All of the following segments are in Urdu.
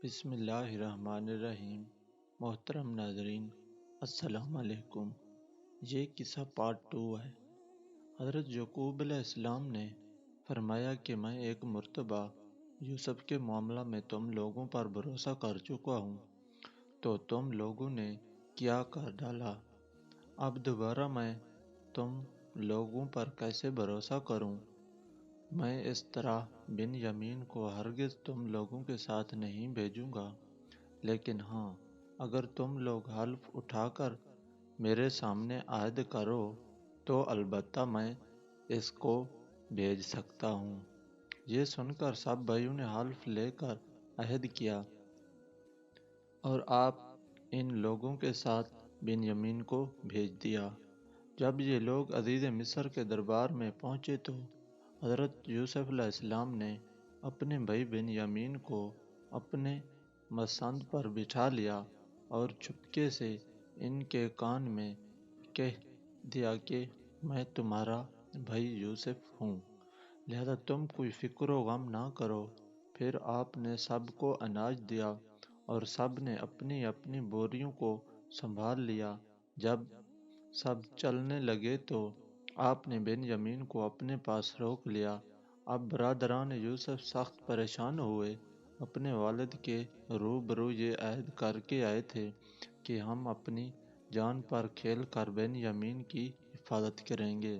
بسم اللہ الرحمن الرحیم۔ محترم ناظرین، السلام علیکم۔ یہ قصہ پارٹ 2 ہے۔ حضرت یعقوب علیہ السلام نے فرمایا کہ میں ایک مرتبہ یوسف کے معاملہ میں تم لوگوں پر بھروسہ کر چکا ہوں، تو تم لوگوں نے کیا کر ڈالا۔ اب دوبارہ میں تم لوگوں پر کیسے بھروسہ کروں؟ میں اس طرح بنیامین کو ہرگز تم لوگوں کے ساتھ نہیں بھیجوں گا، لیکن ہاں، اگر تم لوگ حلف اٹھا کر میرے سامنے عہد کرو تو البتہ میں اس کو بھیج سکتا ہوں۔ یہ سن کر سب بھائیوں نے حلف لے کر عہد کیا اور آپ ان لوگوں کے ساتھ بنیامین کو بھیج دیا۔ جب یہ لوگ عزیز مصر کے دربار میں پہنچے تو حضرت یوسف علیہ السلام نے اپنے بھائی بنیامین کو اپنے مسند پر بٹھا لیا اور چپکے سے ان کے کان میں کہہ دیا کہ میں تمہارا بھائی یوسف ہوں، لہذا تم کوئی فکر و غم نہ کرو۔ پھر آپ نے سب کو اناج دیا اور سب نے اپنی اپنی بوریوں کو سنبھال لیا۔ جب سب چلنے لگے تو آپ نے بنیامین کو اپنے پاس روک لیا۔ اب برادران یوسف سخت پریشان ہوئے۔ اپنے والد کے روبرو یہ عہد کر کے آئے تھے کہ ہم اپنی جان پر کھیل کر بنیامین کی حفاظت کریں گے،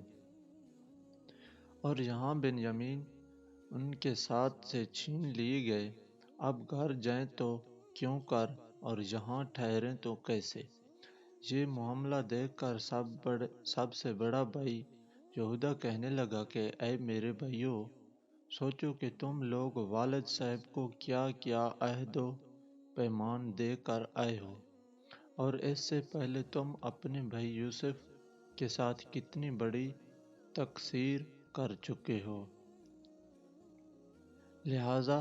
اور یہاں بنیامین ان کے ساتھ سے چھین لیے گئے۔ اب گھر جائیں تو کیوں کر اور یہاں ٹھہریں تو کیسے؟ یہ معاملہ دیکھ کر سب سے بڑا بھائی یہودا کہنے لگا کہ اے میرے بھائیو، سوچو کہ تم لوگ والد صاحب کو کیا کیا عہد و پیمان دے کر آئے ہو، اور اس سے پہلے تم اپنے بھائی یوسف کے ساتھ کتنی بڑی تقصیر کر چکے ہو۔ لہذا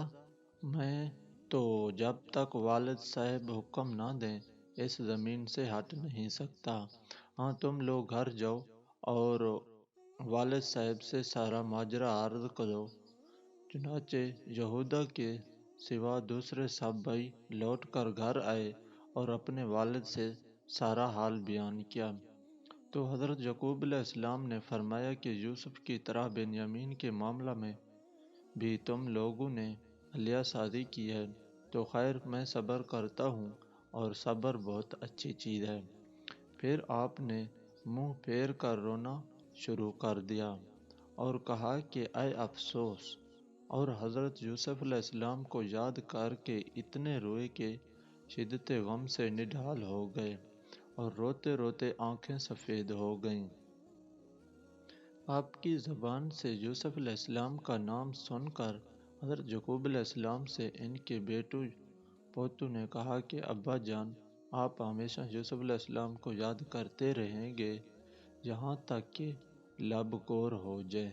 میں تو جب تک والد صاحب حکم نہ دیں اس زمین سے ہٹ نہیں سکتا۔ ہاں، تم لوگ گھر جاؤ اور والد صاحب سے سارا ماجرا عرض کرو۔ چنانچہ یہودا کے سوا دوسرے سب بھائی لوٹ کر گھر آئے اور اپنے والد سے سارا حال بیان کیا۔ تو حضرت یعقوب علیہ السلام نے فرمایا کہ یوسف کی طرح بنیامین کے معاملہ میں بھی تم لوگوں نے حلیہ سازی کی ہے، تو خیر، میں صبر کرتا ہوں، اور صبر بہت اچھی چیز ہے۔ پھر آپ نے منہ پھیر کر رونا شروع کر دیا اور کہا کہ اے افسوس، اور حضرت یوسف علیہ السلام کو یاد کر کے اتنے روئے کہ شدت غم سے نڈھال ہو گئے اور روتے روتے آنکھیں سفید ہو گئیں۔ آپ کی زبان سے یوسف علیہ السلام کا نام سن کر حضرت یعقوب علیہ السلام سے ان کے بیٹو پوتو نے کہا کہ ابا جان، آپ ہمیشہ یوسف علیہ السلام کو یاد کرتے رہیں گے یہاں تک کہ لب کور ہو جائیں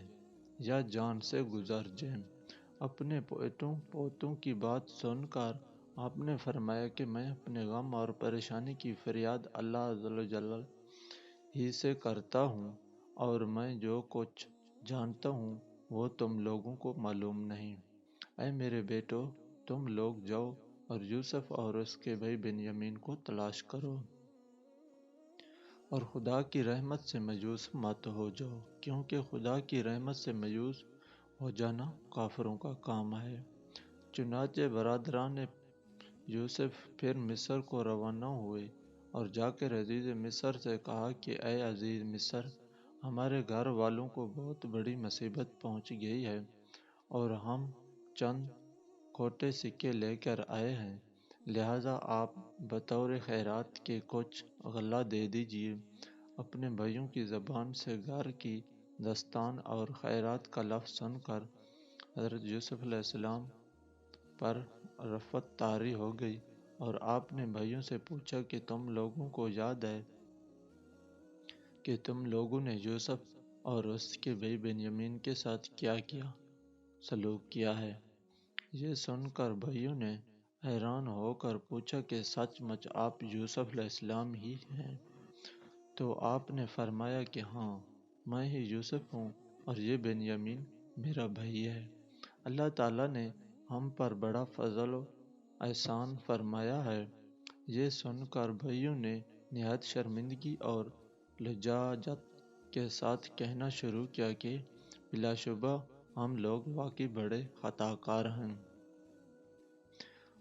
یا جان سے گزر جائیں۔ اپنے پوتوں کی بات سن کر آپ نے فرمایا کہ میں اپنے غم اور پریشانی کی فریاد اللہ جل جلالہ ہی سے کرتا ہوں، اور میں جو کچھ جانتا ہوں وہ تم لوگوں کو معلوم نہیں۔ اے میرے بیٹو، تم لوگ جاؤ اور یوسف اور اس کے بھائی بنیامین کو تلاش کرو، اور خدا کی رحمت سے مایوس مت ہو جاؤ، کیونکہ خدا کی رحمت سے مایوس ہو جانا کافروں کا کام ہے۔ چنانچہ برادران یوسف پھر مصر کو روانہ ہوئے اور جا کر عزیز مصر سے کہا کہ اے عزیز مصر، ہمارے گھر والوں کو بہت بڑی مصیبت پہنچ گئی ہے، اور ہم چند کھوٹے سکے لے کر آئے ہیں، لہذا آپ بطور خیرات کے کچھ غلہ دے دیجیے۔ اپنے بھائیوں کی زبان سے گھر کی دستان اور خیرات کا لفظ سن کر حضرت یوسف علیہ السلام پر رفعت طاری ہو گئی، اور آپ نے بھائیوں سے پوچھا کہ تم لوگوں کو یاد ہے کہ تم لوگوں نے یوسف اور اس کے بھائی بنیامین کے ساتھ کیا کیا سلوک کیا ہے؟ یہ سن کر بھائیوں نے حیران ہو کر پوچھا کہ سچ مچ آپ یوسف علیہ السلام ہی ہیں؟ تو آپ نے فرمایا کہ ہاں، میں ہی یوسف ہوں، اور یہ بنیامین میرا بھائی ہے۔ اللہ تعالیٰ نے ہم پر بڑا فضل و احسان فرمایا ہے۔ یہ سن کر بھائیوں نے نہایت شرمندگی اور لجاجت کے ساتھ کہنا شروع کیا کہ بلا شبہ ہم لوگ واقعی بڑے خطا کار ہیں،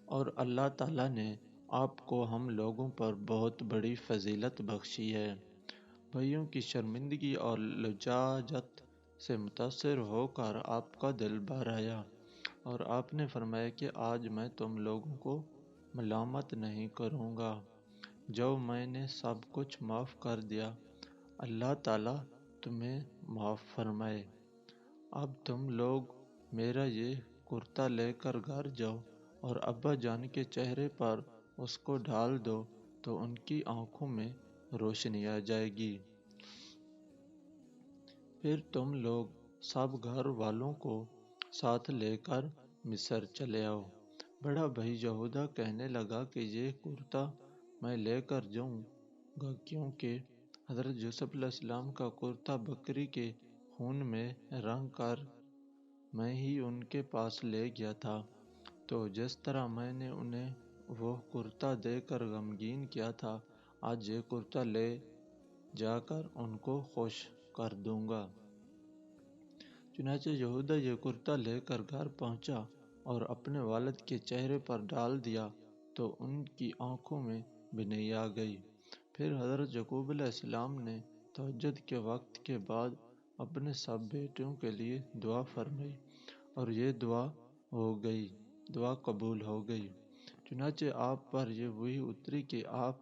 اور اللہ تعالیٰ نے آپ کو ہم لوگوں پر بہت بڑی فضیلت بخشی ہے۔ بھائیوں کی شرمندگی اور لجاجت سے متاثر ہو کر آپ کا دل بھر آیا، اور آپ نے فرمایا کہ آج میں تم لوگوں کو ملامت نہیں کروں گا، جو میں نے سب کچھ معاف کر دیا، اللہ تعالیٰ تمہیں معاف فرمائے۔ اب تم لوگ میرا یہ کرتا لے کر گھر جاؤ اور ابا جان کے چہرے پر اس کو ڈال دو تو ان کی آنکھوں میں روشنی آ جائے گی۔ پھر تم لوگ سب گھر والوں کو ساتھ لے کر مصر چلے آؤ۔ بڑا بھائی یہودا کہنے لگا کہ یہ کرتا میں لے کر جاؤں گا، کیونکہ حضرت یوسف علیہ السلام کا کرتا بکری کے خون میں رنگ کر میں ہی ان کے پاس لے گیا تھا، تو جس طرح میں نے انہیں وہ کرتا دے کر غمگین کیا تھا، آج یہ کرتا لے جا کر ان کو خوش کر دوں گا۔ چنانچہ یہودا یہ کرتا لے کر گھر پہنچا اور اپنے والد کے چہرے پر ڈال دیا تو ان کی آنکھوں میں بینائی آ گئی۔ پھر حضرت یعقوب علیہ السلام نے تہجد کے وقت کے بعد اپنے سب بیٹوں کے لیے دعا فرمائی، اور یہ دعا قبول ہو گئی۔ چنانچہ آپ پر یہ وحی اتری کہ آپ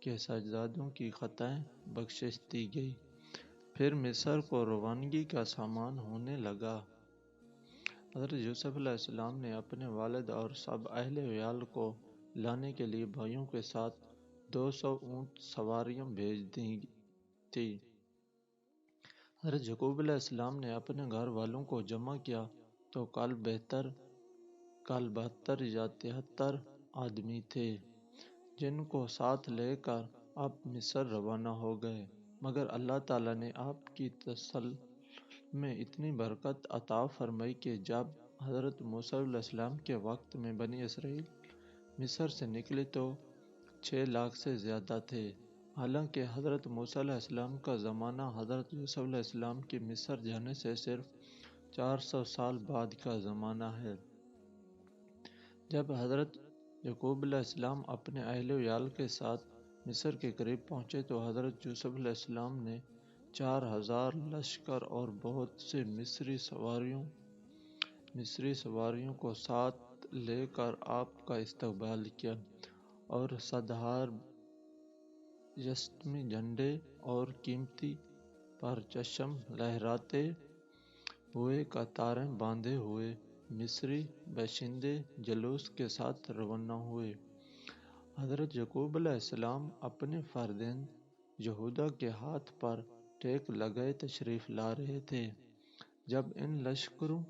کے سجدادوں کی خطائیں بخشش دی گئی۔ پھر مصر کو روانگی کا سامان ہونے لگا۔ حضرت یوسف علیہ السلام نے اپنے والد اور سب اہل ویال کو لانے کے لیے بھائیوں کے ساتھ 200 اونٹ سواریاں بھیج دی تھی۔ حضرت یعقوب علیہ السلام نے اپنے گھر والوں کو جمع کیا تو کل 72 یا 73 آدمی تھے، جن کو ساتھ لے کر آپ مصر روانہ ہو گئے، مگر اللہ تعالیٰ نے آپ کی تسلیم میں اتنی برکت عطا فرمائی کہ جب حضرت موسیٰ علیہ السلام کے وقت میں بنی اسرائیل مصر سے نکلے تو 6 لاکھ سے زیادہ تھے، حالانکہ حضرت موسیٰ علیہ السلام کا زمانہ حضرت یوسف علیہ السلام کے مصر جانے سے صرف 400 سال بعد کا زمانہ ہے۔ جب حضرت یعقوب علیہ السلام اپنے اہل ویال کے ساتھ مصر کے قریب پہنچے تو حضرت یوسف علیہ السلام نے 4000 لشکر اور بہت سے مصری سواریوں کو ساتھ لے کر آپ کا استقبال کیا، اور 100 ہار یشتمی جھنڈے اور قیمتی پرچم لہراتے ہوئے قطاریں باندھے ہوئے مصری باشندے جلوس کے ساتھ روانہ ہوئے۔ حضرت یعقوب علیہ السلام اپنے فرزند یہودا کے ہاتھ پر ٹیک لگائے تشریف لا رہے تھے۔ جب ان لشکروں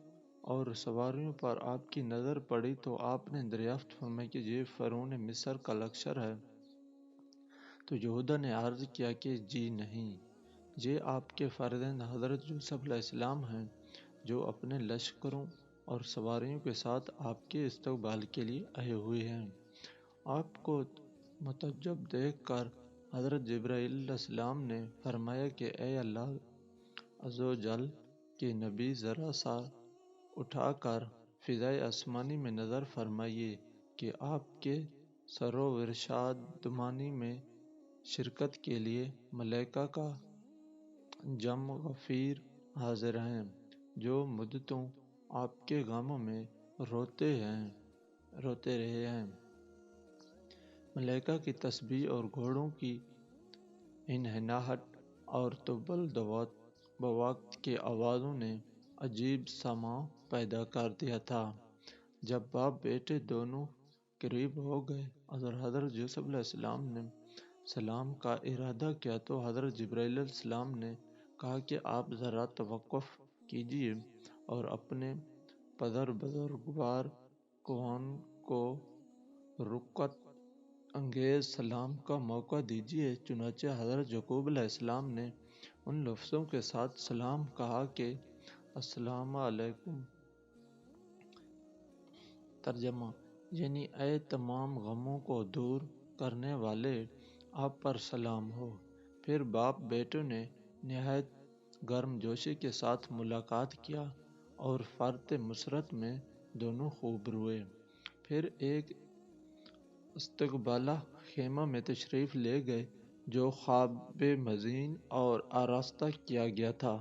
اور سواریوں پر آپ کی نظر پڑی تو آپ نے دریافت فرمایا کہ یہ فرعون مصر کا لشکر ہے۔ تو یہودا نے عرض کیا کہ جی نہیں، یہ آپ کے فرزند حضرت یوسف علیہ السلام ہیں، جو اپنے لشکروں اور سواریوں کے ساتھ آپ کے استقبال کے لیے آئے ہوئے ہیں۔ آپ کو متعجب دیکھ کر حضرت جبرائیل علیہ السلام نے فرمایا کہ اے اللہ عز و جل کے نبی، ذرا سا اٹھا کر فضائے آسمانی میں نظر فرمائیے کہ آپ کے سرورشادمانی میں شرکت کے لیے ملائکہ کا جمع غفیر حاضر ہیں، جو مدتوں آپ کے غم میں روتے رہے ہیں۔ ملائکہ کی تسبیح اور گھوڑوں کی ہنہناہٹ اور طبل بوقت کی آوازوں نے عجیب سماع پیدا کر دیا تھا۔ جب باپ بیٹے دونوں قریب ہو گئے اور حضرت یوسف علیہ السلام نے سلام کا ارادہ کیا تو حضرت جبرائیل علیہ السلام نے کہا کہ آپ ذرا توقف کیجیے اور اپنے پدر بزرگوار کون کو رقت انگیز سلام کا موقع دیجیے۔ چنانچہ حضرت یعقوب علیہ السلام نے ان لفظوں کے ساتھ سلام کہا کہ السلام علیکم۔ ترجمہ: یعنی اے تمام غموں کو دور کرنے والے، آپ پر سلام ہو۔ پھر باپ بیٹوں نے نہایت گرم جوشی کے ساتھ ملاقات کیا اور فرط مسرت میں دونوں خوب روئے۔ پھر ایک استقبالہ خیمہ میں تشریف لے گئے جو خواب مزین اور آراستہ کیا گیا تھا۔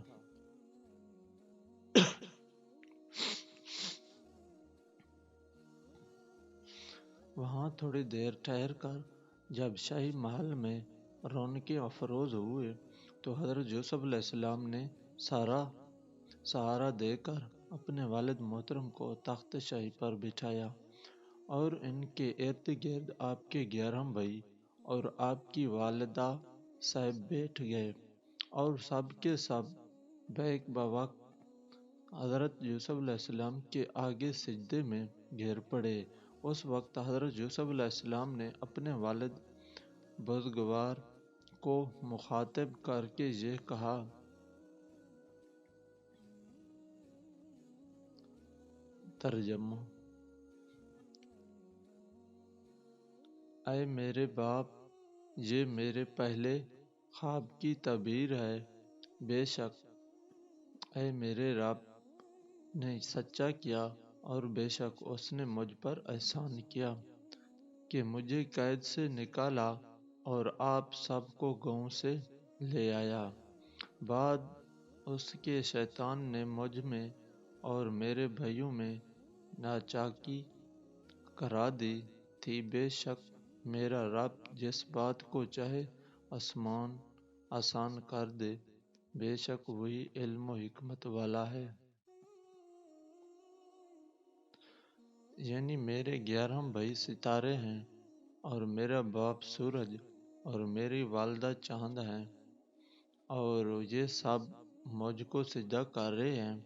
وہاں تھوڑی دیر ٹھہر کر جب شاہی محل میں رونقیں افروز ہوئے تو حضرت یوسف علیہ السلام نے سہارا دے کر اپنے والد محترم کو تخت شاہی پر بٹھایا اور ان کے ارد گرد آپ کے 11 بھائی اور آپ کی والدہ صاحب بیٹھ گئے اور سب کے سب بیک بوقت حضرت یوسف علیہ السلام کے آگے سجدے میں گر پڑے۔ اس وقت حضرت یوسف علیہ السلام نے اپنے والد بزرگوار کو مخاطب کر کے یہ کہا: ترجمہ: اے میرے باپ، یہ میرے پہلے خواب کی تعبیر ہے۔ بے شک اے میرے رب نے سچا کیا اور بے شک اس نے مجھ پر احسان کیا کہ مجھے قید سے نکالا اور آپ سب کو گاؤں سے لے آیا۔ بعد اس کے شیطان نے مجھ میں اور میرے بھائیوں میں ناچاکی کرا دی تھی۔ بے شک میرا رب جس بات کو چاہے آسان کر دے، بے شک وہی علم و حکمت والا ہے۔ یعنی میرے 11 بھائی ستارے ہیں اور میرا باپ سورج اور میری والدہ چاند ہیں اور یہ سب مجھ کو سجدہ کر رہے ہیں۔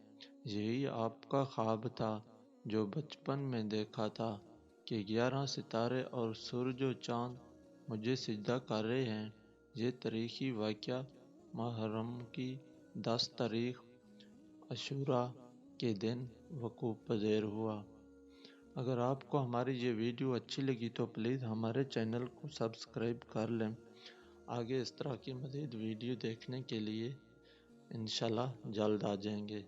یہی آپ کا خواب تھا جو بچپن میں دیکھا تھا کہ 11 ستارے اور سورج و چاند مجھے سجدہ کر رہے ہیں۔ یہ تاریخی واقعہ محرم کی 10 تاریخ عاشوراء کے دن وقوع پذیر ہوا۔ اگر آپ کو ہماری یہ ویڈیو اچھی لگی تو پلیز ہمارے چینل کو سبسکرائب کر لیں۔ آگے اس طرح کی مزید ویڈیو دیکھنے کے لیے انشاءاللہ جلد آ جائیں گے۔